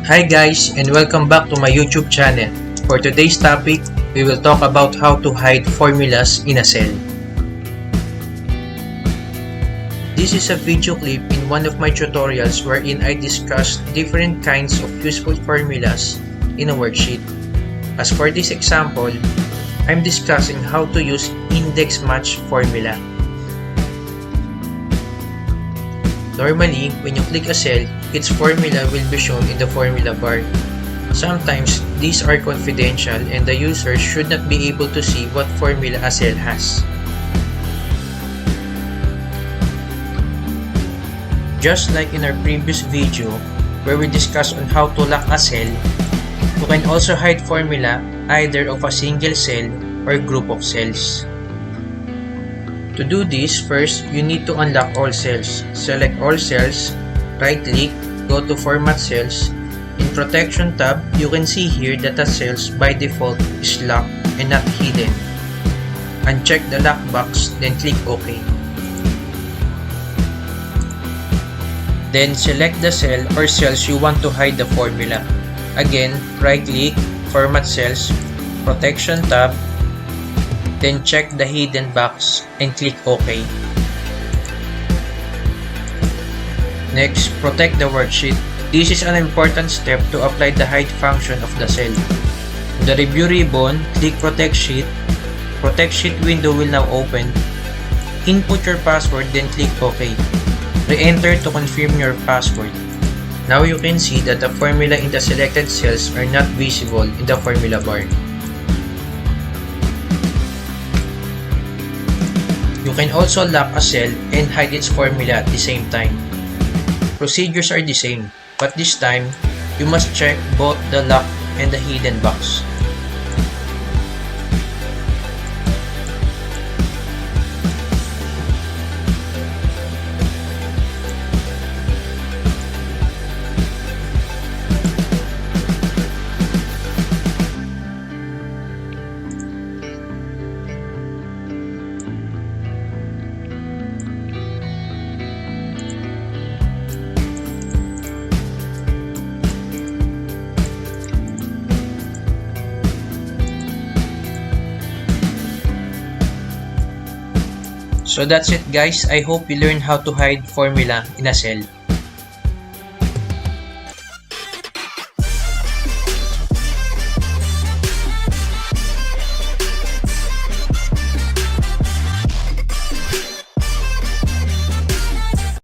Hi guys, and welcome back to my YouTube channel. For today's topic, we will talk about how to hide formulas in a cell. This is a video clip in one of my tutorials wherein I discuss different kinds of useful formulas in a worksheet. As for this example, I'm discussing how to use index match formula. Normally, when you click a cell, its formula will be shown in the formula bar. Sometimes, these are confidential and the user should not be able to see what formula a cell has. Just like in our previous video, where we discussed on how to lock a cell, you can also hide formula either of a single cell or group of cells. To do this, first, you need to unlock all cells. Select all cells, right-click, go to Format Cells. In Protection tab, you can see here that the cells by default is locked and not hidden. Uncheck the lock box, then click OK. Then select the cell or cells you want to hide the formula. Again, right-click, Format Cells, Protection tab, then check the hidden box and click OK. Next, protect the worksheet. This is an important step to apply the hide function of the cell. In the review ribbon, click Protect Sheet. Protect Sheet window will now open. Input your password, then click OK. Re-enter to confirm your password. Now you can see that the formula in the selected cells are not visible in the formula bar. You can also lock a cell and hide its formula at the same time. Procedures are the same, but this time, you must check both the lock and the hidden box. So that's it guys, I hope you learned how to hide formula in a cell.